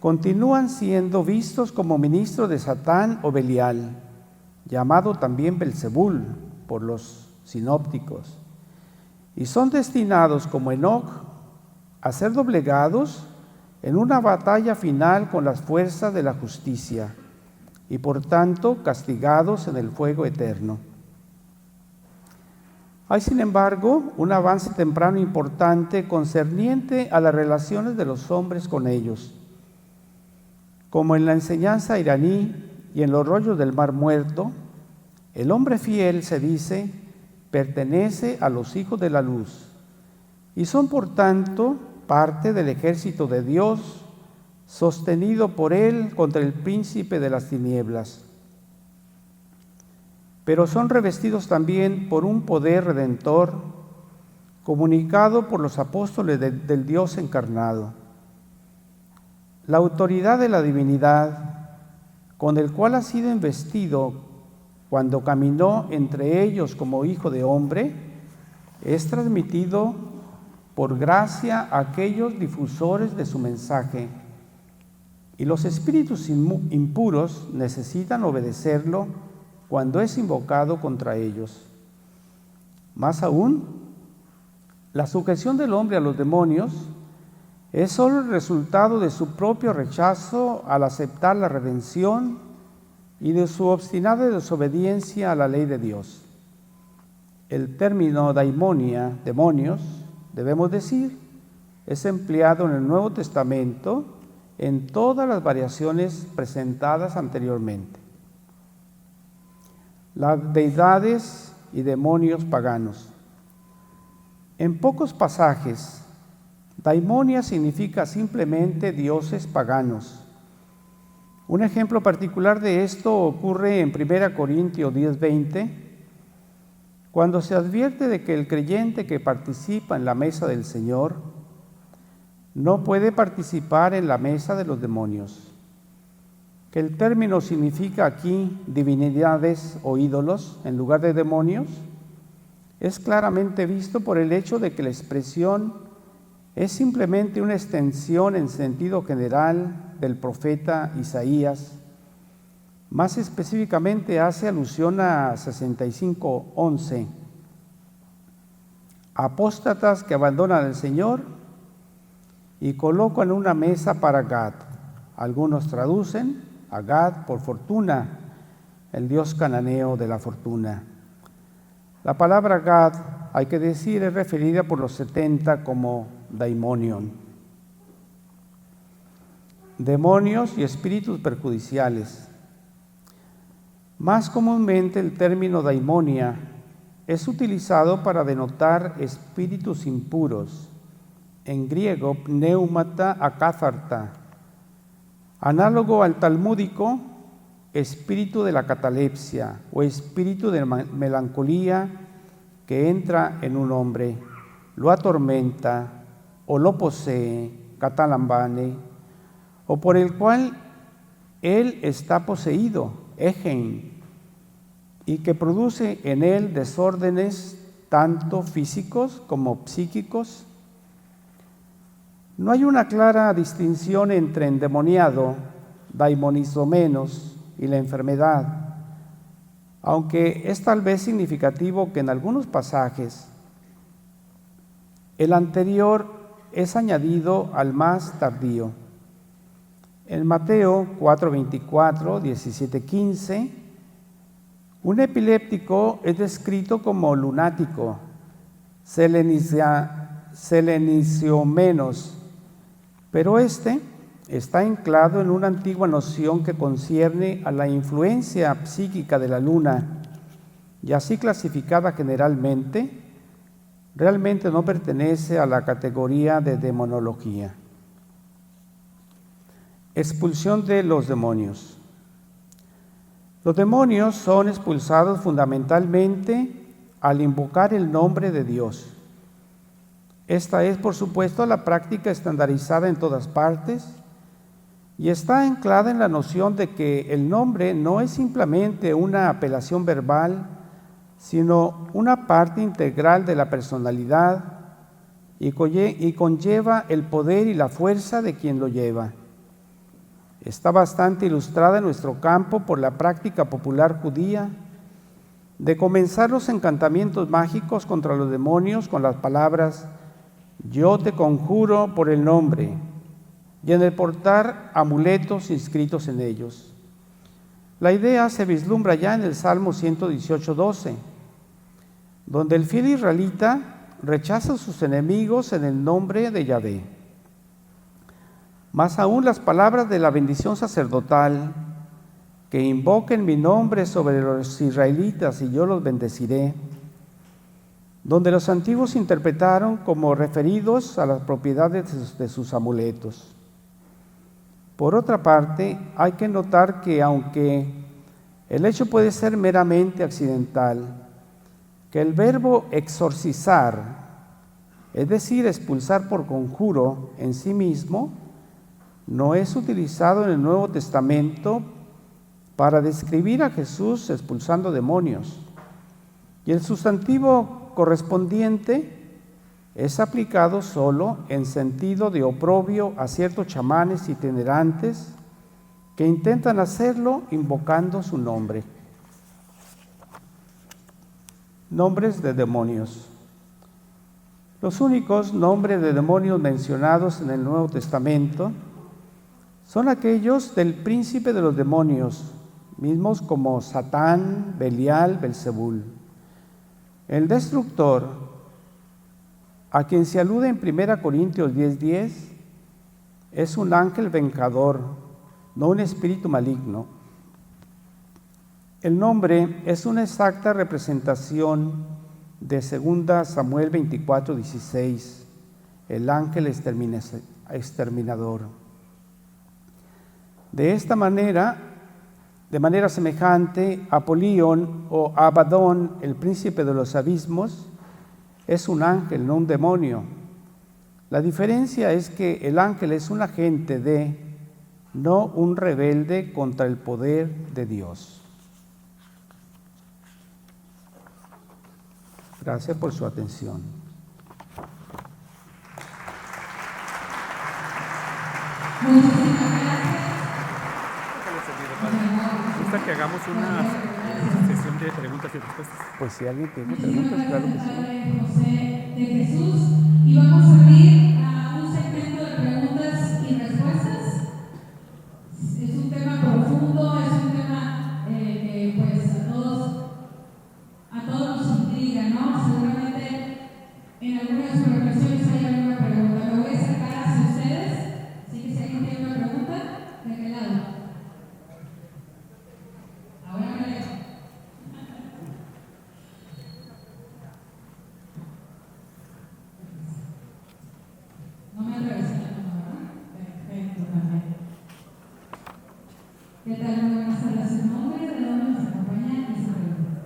[SPEAKER 1] Continúan siendo vistos como ministros de Satán o Belial, llamado también Belzebul por los sinópticos, y son destinados como Enoc a ser doblegados en una batalla final con las fuerzas de la justicia y por tanto castigados en el fuego eterno. Hay, sin embargo, un avance temprano importante concerniente a las relaciones de los hombres con ellos. Como en la enseñanza iraní y en los rollos del Mar Muerto, el hombre fiel, se dice, pertenece a los hijos de la luz y son, por tanto, parte del ejército de Dios, sostenido por él contra el príncipe de las tinieblas. Pero son revestidos también por un poder redentor comunicado por los apóstoles del Dios encarnado. La autoridad de la divinidad, con el cual ha sido investido cuando caminó entre ellos como hijo de hombre, es transmitido por gracia a aquellos difusores de su mensaje, y los espíritus impuros necesitan obedecerlo cuando es invocado contra ellos. Más aún, la sujeción del hombre a los demonios es solo el resultado de su propio rechazo al aceptar la redención y de su obstinada desobediencia a la ley de Dios. El término daimonia, demonios, debemos decir, es empleado en el Nuevo Testamento en todas las variaciones presentadas anteriormente. Las deidades y demonios paganos. En pocos pasajes, daimonia significa simplemente dioses paganos. Un ejemplo particular de esto ocurre en 1 Corintios 10:20, cuando se advierte de que el creyente que participa en la mesa del Señor no puede participar en la mesa de los demonios. Que el término significa aquí divinidades o ídolos en lugar de demonios, es claramente visto por el hecho de que la expresión es simplemente una extensión en sentido general del profeta Isaías. Más específicamente hace alusión a 65:11. Apóstatas que abandonan al Señor y colocan una mesa para Gad. Algunos traducen a Gad por fortuna, el dios cananeo de la fortuna. La palabra Gad, hay que decir, es referida por los 70 como daimonion. Demonios y espíritus perjudiciales. Más comúnmente el término daimonia es utilizado para denotar espíritus impuros, en griego pneumata akátharta, análogo al talmúdico espíritu de la catalepsia o espíritu de melancolía que entra en un hombre, lo atormenta o lo posee, catalambane, o por el cual él está poseído, egein, y que produce en él desórdenes tanto físicos como psíquicos. No hay una clara distinción entre endemoniado, daimonizomenos y la enfermedad, aunque es tal vez significativo que en algunos pasajes el anterior es añadido al más tardío. En Mateo 4:24, 17:15, un epiléptico es descrito como lunático, seleniciomenos, pero este está anclado en una antigua noción que concierne a la influencia psíquica de la luna, y así clasificada generalmente, realmente no pertenece a la categoría de demonología. Expulsión de los demonios. Los demonios son expulsados fundamentalmente al invocar el nombre de Dios. Esta es, por supuesto, la práctica estandarizada en todas partes y está anclada en la noción de que el nombre no es simplemente una apelación verbal, sino una parte integral de la personalidad y conlleva el poder y la fuerza de quien lo lleva. Está bastante ilustrada en nuestro campo por la práctica popular judía de comenzar los encantamientos mágicos contra los demonios con las palabras «Yo te conjuro por el nombre», y en el portar amuletos inscritos en ellos. La idea se vislumbra ya en el Salmo 118:12, donde el fiel israelita rechaza a sus enemigos en el nombre de Yahvé. Más aún las palabras de la bendición sacerdotal, que invoquen mi nombre sobre los israelitas y yo los bendeciré, donde los antiguos interpretaron como referidos a las propiedades de sus amuletos. Por otra parte, hay que notar que aunque el hecho puede ser meramente accidental, que el verbo exorcizar, es decir, expulsar por conjuro en sí mismo, no es utilizado en el Nuevo Testamento para describir a Jesús expulsando demonios. Y el sustantivo correspondiente es aplicado solo en sentido de oprobio a ciertos chamanes itinerantes que intentan hacerlo invocando su nombre. Nombres de demonios. Los únicos nombres de demonios mencionados en el Nuevo Testamento son aquellos del príncipe de los demonios, mismos como Satán, Belial, Belzebul. El destructor, a quien se alude en 1 Corintios 10:10, es un ángel vengador, no un espíritu maligno. El nombre es una exacta representación de 2 Samuel 24:16, el ángel exterminador. De manera semejante, Apolión o Abadón, el príncipe de los abismos, es un ángel, no un demonio. La diferencia es que el ángel es un agente de, no un rebelde contra el poder de Dios. Gracias por su atención.
[SPEAKER 2] ¿Gusta que hagamos una sesión de preguntas y respuestas?
[SPEAKER 1] Pues si alguien tiene preguntas, claro que sí.
[SPEAKER 3] José de Jesús, y vamos a abrir a un segmento de preguntas y respuestas. Es un tema profundo, es un tema que pues a todos nos intriga, ¿no? Seguramente en alguna de sus reflexiones hay alguna pregunta. Me voy a acercar hacia ustedes, así que si alguien tiene una pregunta, ¿de qué lado? Ahora me leo. No me atravesé la mano, ¿verdad? Perfecto, también. ¿Qué tal? Muy buenas tardes. ¿Su nombre? ¿De dónde nos acompaña? Y su pregunta.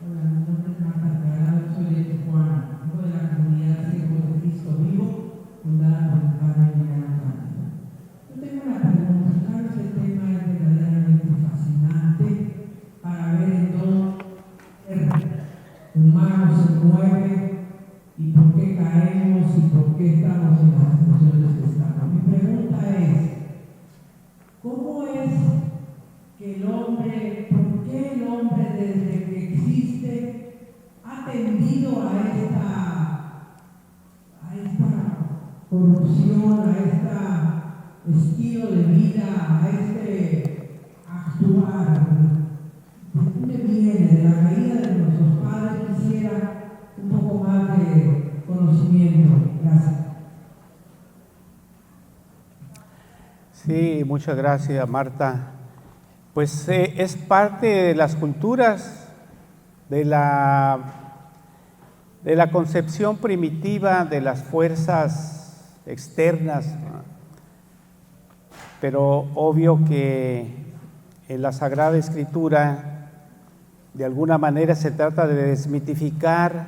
[SPEAKER 4] Hola, mi nombre es Marta Alvarado, soy de Tijuana, hijo de la comunidad Siervos de Cristo Vivo, fundada por el padre Miguel Alcántara. Yo tengo una pregunta. Claro, este tema es verdaderamente fascinante para ver en todo el humano se mueve y por qué caemos y por qué estamos en las situaciones que estamos. Mi pregunta es, ¿cómo es que el hombre, por qué el hombre desde que existe ha tendido a esta corrupción, a este estilo de vida, a este actuar? ¿De dónde viene? ¿De la caída de nuestros padres? Quisiera un poco más de conocimiento. Gracias.
[SPEAKER 1] Sí, muchas gracias, Marta. Pues es parte de las culturas, de la concepción primitiva de las fuerzas externas, pero obvio que en la Sagrada Escritura de alguna manera se trata de desmitificar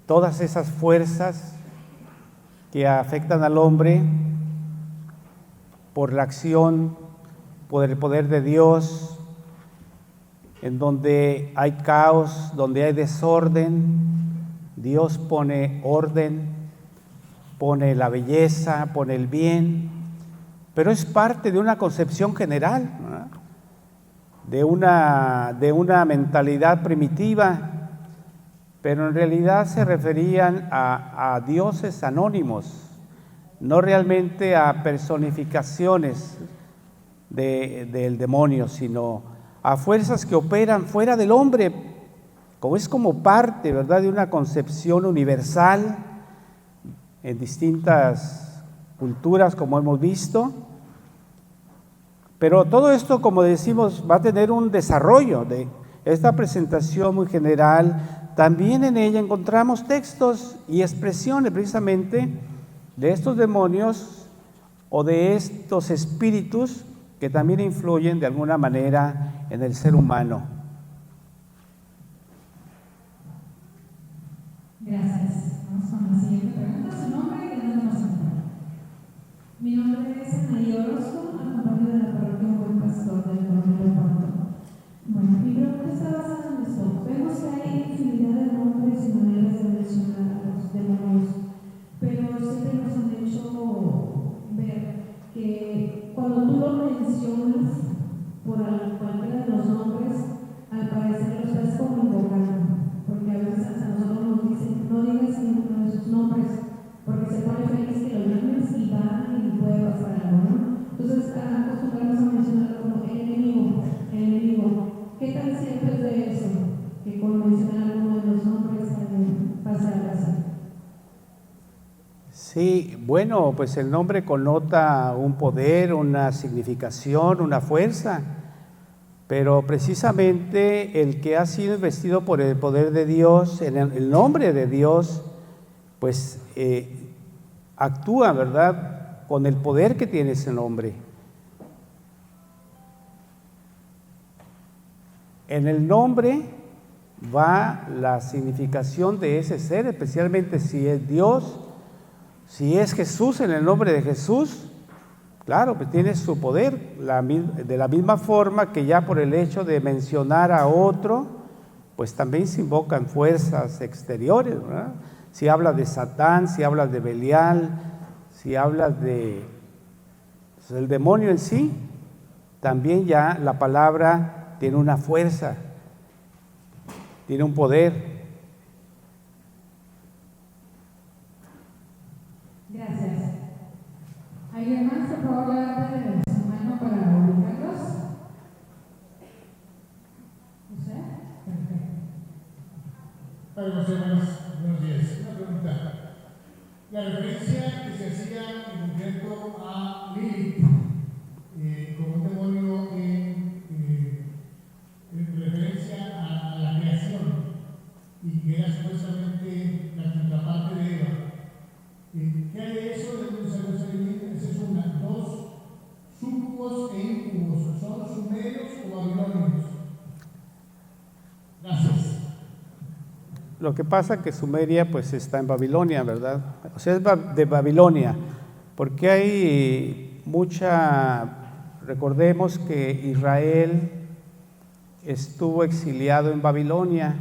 [SPEAKER 1] todas esas fuerzas que afectan al hombre por la acción, por el poder de Dios, en donde hay caos, donde hay desorden. Dios pone orden, pone la belleza, pone el bien, pero es parte de una concepción general, ¿no? de una mentalidad primitiva, pero en realidad se referían a dioses anónimos, no realmente a personificaciones del demonio, sino a fuerzas que operan fuera del hombre, como es como parte, ¿verdad?, de una concepción universal en distintas culturas, como hemos visto. Pero todo esto, como decimos, va a tener un desarrollo de esta presentación muy general. También en ella encontramos textos y expresiones precisamente de estos demonios o de estos espíritus que también influyen de alguna manera en el ser humano.
[SPEAKER 3] Gracias. Vamos con la siguiente pregunta. ¿Su nombre y de dónde nos acompaña? Mi nombre es Anaí Orozco, acompaño de la parroquia Buen Pastor del Coronel de Puerto. Bueno, mi pregunta está basada en esto. Vemos que hay infinidad de nombres y maneras de mencionar a los demonios, pero siempre nos han hecho ver que cuando tú lo mencionas por cualquiera de los nombres, al parecer lo estás como invocando, porque a veces hasta nosotros nos dicen, no digas ninguno de sus nombres, porque se pone feliz que lo llames y va y puede pasar algo, ¿no? Entonces, acostumbramos a mencionarlo como el enemigo. ¿Qué tan cierto es de eso? Que con mencionar alguno de los nombres pasa algo así.
[SPEAKER 1] Sí, bueno, pues el nombre connota un poder, una significación, una fuerza, pero precisamente el que ha sido investido por el poder de Dios, en el nombre de Dios, pues actúa, ¿verdad?, con el poder que tiene ese nombre. En el nombre va la significación de ese ser, especialmente si es Dios, si es Jesús. En el nombre de Jesús, claro, pues tiene su poder, de la misma forma que ya por el hecho de mencionar a otro, pues también se invocan fuerzas exteriores, ¿verdad? Si hablas de Satán, si hablas de Belial, si hablas de el demonio en sí, también ya la palabra tiene una fuerza, tiene un poder.
[SPEAKER 3] Gracias. ¿Alguien más, por favor, levante su mano para ubicarlos? ¿Usted? Perfecto.
[SPEAKER 5] Padre José, buenos días. Una pregunta. La referencia que se hacía en concreto a Lilith como un demonio en referencia a la creación y que era supuestamente la contraparte de Eva. ¿Qué hay de eso? ¿De dónde salió esa leyenda? Esa es una. Dos, súcubos e incubos, ¿son sumerios o babilonios? Gracias.
[SPEAKER 1] Lo que pasa es que Sumeria pues está en Babilonia, ¿verdad? O sea, es de Babilonia, porque hay recordemos que Israel estuvo exiliado en Babilonia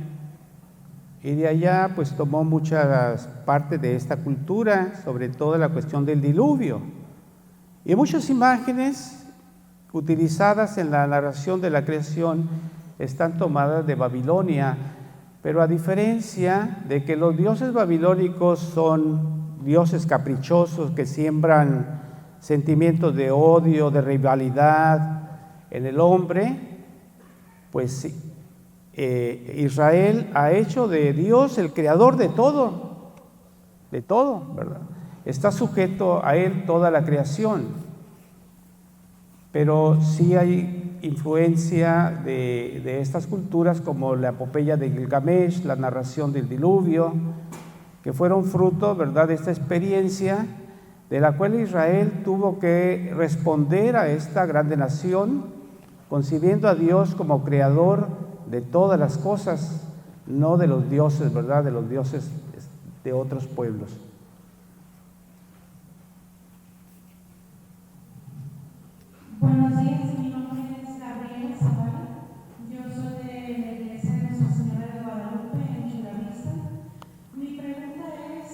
[SPEAKER 1] y de allá pues tomó muchas partes de esta cultura, sobre todo la cuestión del diluvio. Y muchas imágenes utilizadas en la narración de la creación están tomadas de Babilonia, pero a diferencia de que los dioses babilónicos son dioses caprichosos que siembran sentimientos de odio, de rivalidad en el hombre, pues Israel ha hecho de Dios el creador de todo, ¿verdad? Está sujeto a él toda la creación, pero sí hay influencia de estas culturas como la epopeya de Gilgamesh, la narración del diluvio, que fueron fruto, ¿verdad?, de esta experiencia de la cual Israel tuvo que responder a esta grande nación, concibiendo a Dios como creador de todas las cosas, no de los dioses, ¿verdad?, de los dioses de otros pueblos.
[SPEAKER 3] Buenos días, mi nombre es Gabriela Zavala. Yo soy de la iglesia de Nuestra Señora de Guadalupe en Chulavista. Mi pregunta es,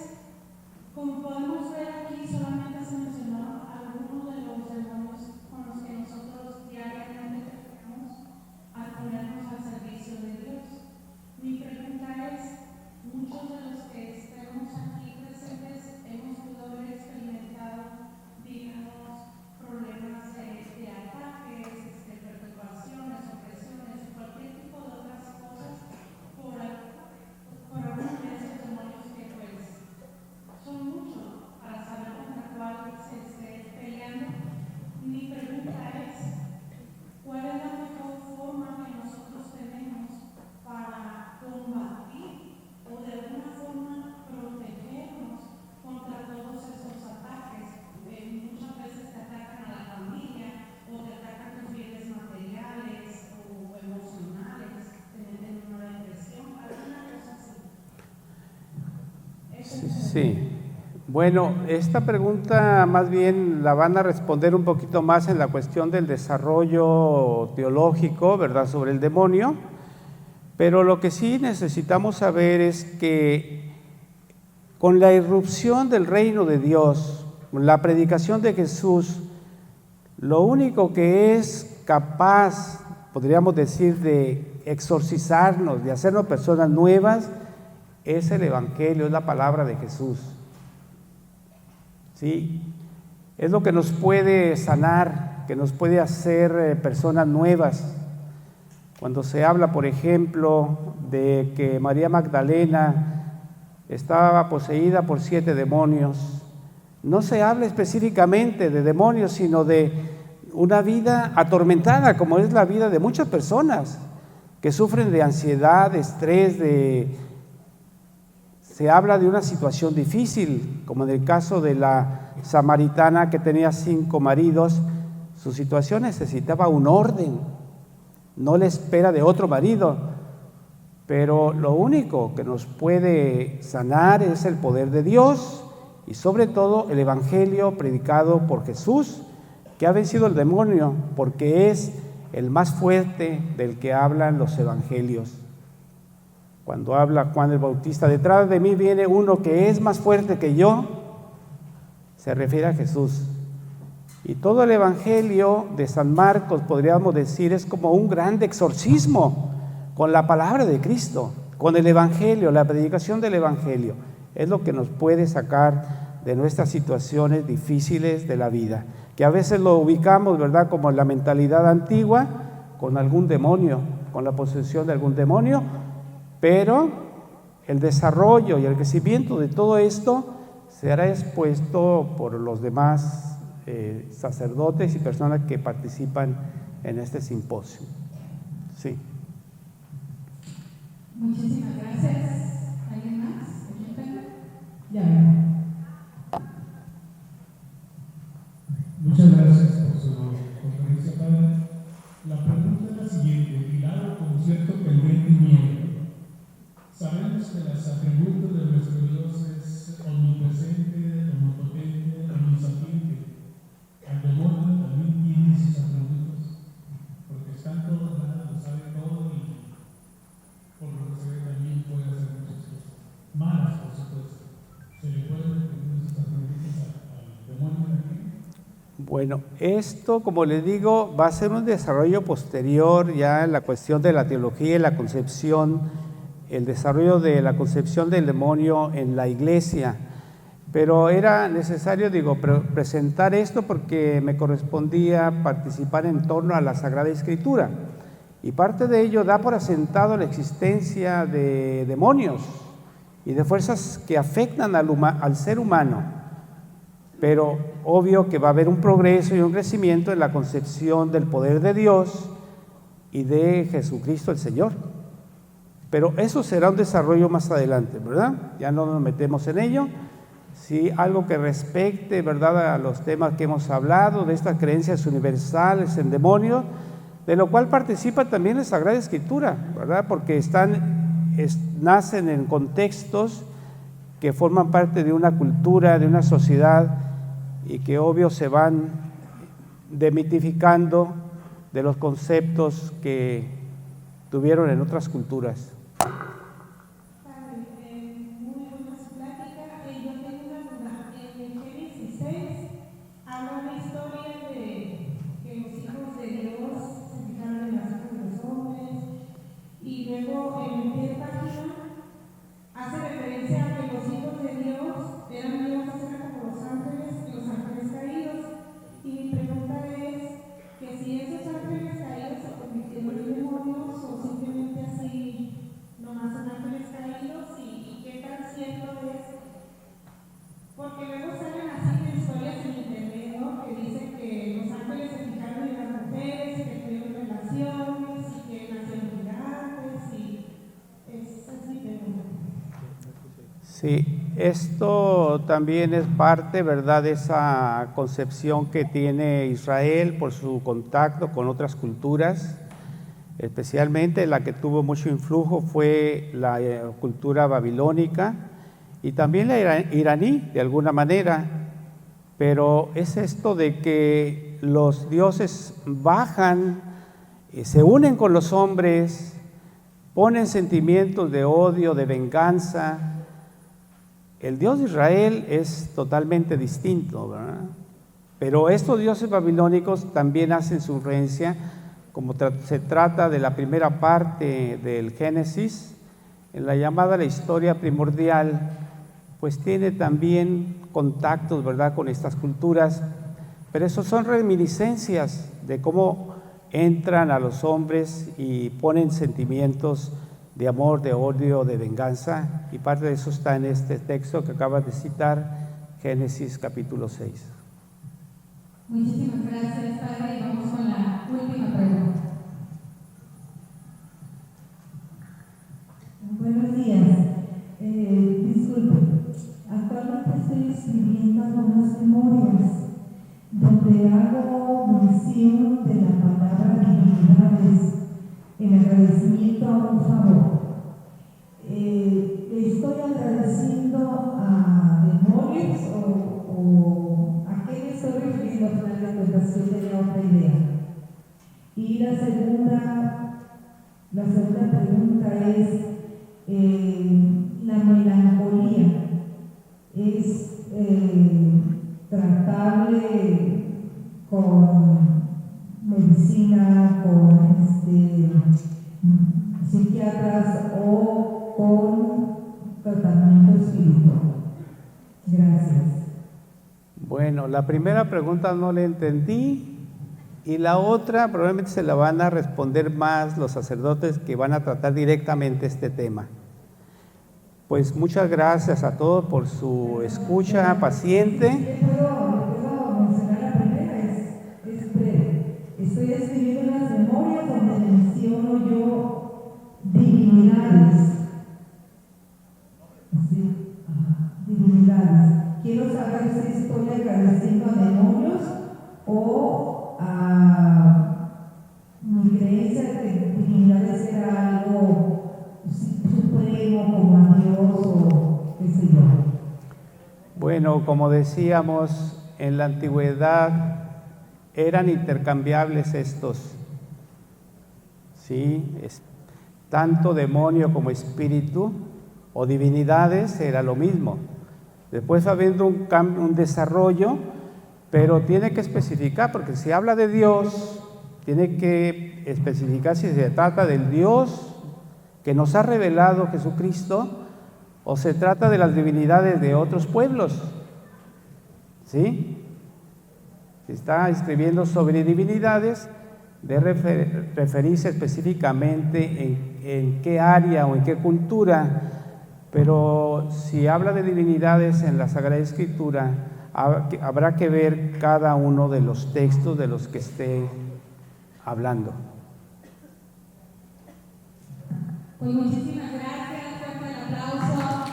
[SPEAKER 3] como podemos ver aquí, solamente se mencionó algunos de los demonios con los que nosotros diariamente tratamos al ponernos al servicio de Dios. Mi pregunta es, muchos de los que estemos aquí presentes hemos podido haber experimentado, digamos, problemas de ataques, perturbaciones, opresiones, cualquier tipo de otras cosas por algunos de esos demonios que pues son muchos para saber contra cuál se esté peleando. Mi pregunta es, ¿cuál es la mejor forma que nosotros tenemos para combatir o de alguna forma protegernos contra todos esos ataques? Muchas veces te atacan a la familia o te atacan tus bienes materiales o emocionales, te meten en una depresión, alguna cosa así.
[SPEAKER 1] Sí. Bueno, esta pregunta más bien la van a responder un poquito más en la cuestión del desarrollo teológico, ¿verdad?, sobre el demonio, pero lo que sí necesitamos saber es que con la irrupción del reino de Dios, la predicación de Jesús, lo único que es capaz, podríamos decir, de exorcizarnos, de hacernos personas nuevas, es el Evangelio, es la palabra de Jesús. ¿Sí? Es lo que nos puede sanar, que nos puede hacer personas nuevas. Cuando se habla, por ejemplo, de que María Magdalena estaba poseída por 7 demonios, no se habla específicamente de demonios, sino de una vida atormentada, como es la vida de muchas personas que sufren de ansiedad, de estrés, se habla de una situación difícil, como en el caso de la samaritana que tenía 5 maridos. Su situación necesitaba un orden, no la espera de otro marido, pero lo único que nos puede sanar es el poder de Dios y sobre todo el Evangelio predicado por Jesús, que ha vencido el demonio, porque es el más fuerte del que hablan los evangelios. Cuando habla Juan el Bautista, detrás de mí viene uno que es más fuerte que yo, se refiere a Jesús. Y todo el Evangelio de San Marcos, podríamos decir, es como un gran exorcismo con la palabra de Cristo, con el Evangelio, la predicación del Evangelio. Es lo que nos puede sacar de nuestras situaciones difíciles de la vida, que a veces lo ubicamos, ¿verdad?, como la mentalidad antigua, con algún demonio, con la posesión de algún demonio, pero el desarrollo y el crecimiento de todo esto será expuesto por los demás sacerdotes y personas que participan en este simposio. Sí.
[SPEAKER 3] Muchísimas gracias. ¿Alguien más?
[SPEAKER 4] Ya.
[SPEAKER 5] Muchas gracias por su conferencia, padre. La pregunta es la siguiente, hilado con cierto pendimiento. Sabemos que los atributos de nuestro Dios es omnipresente, omnipotente, omnisapiente. El demonio también tiene sus atributos, porque está en todos lados, lo sabe todo y por lo que se ve también puede hacer muchas cosas. Malas, por supuesto. ¿Se le pueden pedir esos atributos al demonio también?
[SPEAKER 1] Bueno, esto, como les digo, va a ser un desarrollo posterior ya en la cuestión de la teología y la concepción, el desarrollo de la concepción del demonio en la iglesia. Pero era necesario, presentar esto porque me correspondía participar en torno a la Sagrada Escritura. Y parte de ello da por asentado la existencia de demonios y de fuerzas que afectan al ser humano. Pero obvio que va a haber un progreso y un crecimiento en la concepción del poder de Dios y de Jesucristo el Señor. Pero eso será un desarrollo más adelante, ¿verdad? Ya no nos metemos en ello, ¿sí? Algo que respecte, ¿verdad?, a los temas que hemos hablado, de estas creencias universales en demonios, de lo cual participa también la Sagrada Escritura, ¿verdad?, porque nacen en contextos que forman parte de una cultura, de una sociedad, y que obvio se van demitificando de los conceptos que tuvieron en otras culturas.
[SPEAKER 3] Muy buena su plática. Yo tengo una duda. En el Génesis 6 habla una historia de que los hijos de Dios se fijaron en las hijas de los hombres, y luego en el pie de página hace referencia a que los hijos de Dios eran como los ángeles caídos. Y mi pregunta es que si esos ángeles caídos se convirtieron en demonios o simplemente así nomás son ángeles caídos, y qué tan cierto es, porque luego salen así historias en internet, ¿no?, que dicen que los ángeles se fijaron en las mujeres, que tuvieron relaciones y que nacieron gigantes, y esa es mi pregunta.
[SPEAKER 1] Sí, esto también es parte, ¿verdad?, de esa concepción que tiene Israel por su contacto con otras culturas. Especialmente la que tuvo mucho influjo fue la cultura babilónica y también la iraní, de alguna manera. Pero es esto de que los dioses bajan, se unen con los hombres, ponen sentimientos de odio, de venganza. El Dios de Israel es totalmente distinto, ¿verdad? Pero estos dioses babilónicos también hacen su influencia, como se trata de la primera parte del Génesis, en la llamada la historia primordial, pues tiene también contactos, ¿verdad?, con estas culturas, pero eso son reminiscencias de cómo entran a los hombres y ponen sentimientos de amor, de odio, de venganza, y parte de eso está en este texto que acabas de citar, Génesis capítulo 6.
[SPEAKER 3] Muchísimas gracias, padre. Vamos con la última pregunta.
[SPEAKER 4] Buenos días. Disculpe, actualmente estoy escribiendo algunas memorias donde hago mención de la palabra divinidades en agradecimiento a un favor. Le estoy agradeciendo a demonios o a qué me estoy refiriendo, al final de cuentas, yo tenía otra idea. Y la segunda pregunta es, la melancolía es tratable con medicina, con psiquiatras o con tratamiento espiritual. Gracias.
[SPEAKER 1] Bueno, la primera pregunta no la entendí, y la otra probablemente se la van a responder más los sacerdotes que van a tratar directamente este tema. Pues muchas gracias a todos por su escucha paciente.
[SPEAKER 4] ¿Le puedo mencionar la primera? Es breve. Estoy escribiendo unas memorias donde menciono yo divinidades. ¿Sí? Divinidades. Quiero saber si estoy agradeciendo a demonios o a mi creencia de que divinidades era algo supremo, como a Dios o qué sé yo.
[SPEAKER 1] Bueno, como decíamos, en la antigüedad eran intercambiables estos, ¿sí? Tanto demonio como espíritu o divinidades era lo mismo. Después va habiendo un desarrollo, pero tiene que especificar, porque si habla de Dios, tiene que especificar si se trata del Dios que nos ha revelado Jesucristo o se trata de las divinidades de otros pueblos, ¿sí? Si está escribiendo sobre divinidades, debe referirse específicamente en qué área o en qué cultura, pero si habla de divinidades en la Sagrada Escritura, habrá que ver cada uno de los textos de los que esté hablando.
[SPEAKER 3] Pues muchísimas gracias, fuerte el aplauso.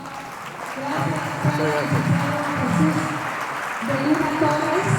[SPEAKER 3] Gracias.
[SPEAKER 2] Muchas gracias.
[SPEAKER 3] Belinda Torres.